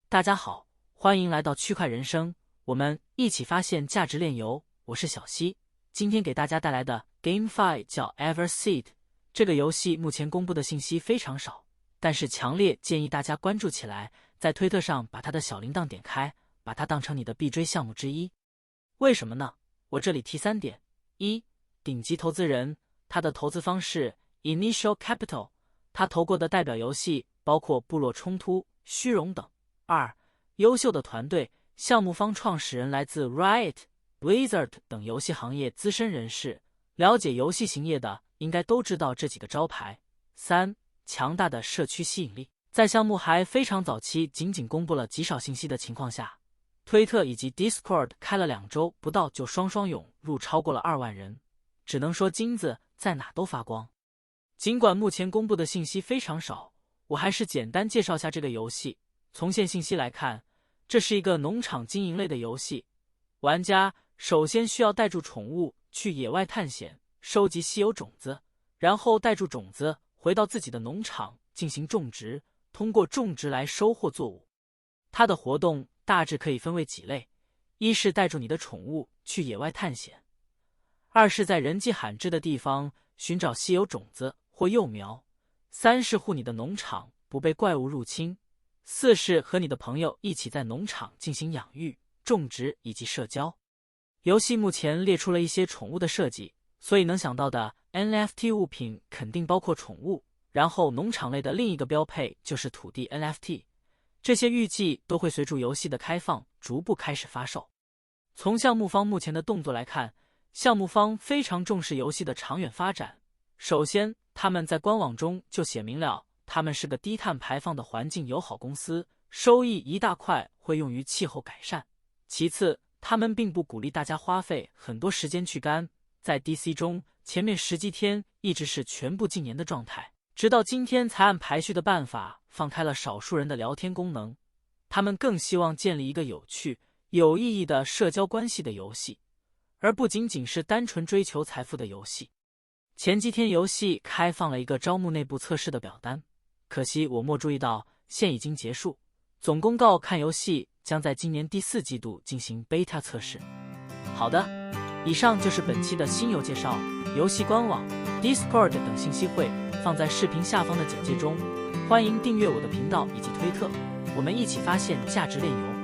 大家好，欢迎来到区块人生，我们一起发现价值链游。我是小西，今天给大家带来的 GameFi 叫 Everseed。这个游戏目前公布的信息非常少，但是强烈建议大家关注起来，在推特上把它的小铃铛点开，把它当成你的必追项目之一。为什么呢？我这里提3点：一、顶级投资人，他的投资方式 Initial Capital， 他投过的代表游戏包括部落冲突、虚荣等。2、优秀的团队，项目方创始人来自 Riot、Blizzard 等游戏行业资深人士，了解游戏行业的应该都知道这几个招牌。3、强大的社区吸引力，在项目还非常早期，仅公布了极少信息的情况下，推特以及 Discord 开了2周不到就双涌入超过了2万人，只能说金子在哪都发光。尽管目前公布的信息非常少，我还是简单介绍下这个游戏。从线信息来看，这是一个农场经营类的游戏，玩家首先需要带住宠物去野外探险，收集稀有种子，然后带住种子回到自己的农场进行种植，通过种植来收获作物。它的活动大致可以分为几类：一是带住你的宠物去野外探险；2是在人迹罕至的地方寻找稀有种子或幼苗；3是护你的农场不被怪物入侵；4是和你的朋友一起在农场进行养育、种植以及社交。游戏目前列出了一些宠物的设计，所以能想到的 NFT 物品肯定包括宠物。然后农场类的另一个标配就是土地 NFT， 这些预计都会随着游戏的开放逐步开始发售。从项目方目前的动作来看，项目方非常重视游戏的长远发展。首先，他们在官网中就写明了他们是个低碳排放的环境友好公司，收益一大块会用于气候改善。其次，他们并不鼓励大家花费很多时间去干，在 DC 中前面10几天一直是全部禁言的状态，直到今天才按排序的办法放开了少数人的聊天功能。他们更希望建立一个有趣、有意义的社交关系的游戏，而不仅仅是单纯追求财富的游戏。前几天游戏开放了一个招募内部测试的表单，可惜我没注意到现已经结束。总公告看游戏将在今年第4季度进行 beta 测试。好的，以上就是本期的新游介绍，游戏官网、Discord 等信息会放在视频下方的简介中，欢迎订阅我的频道以及推特，我们一起发现价值链游。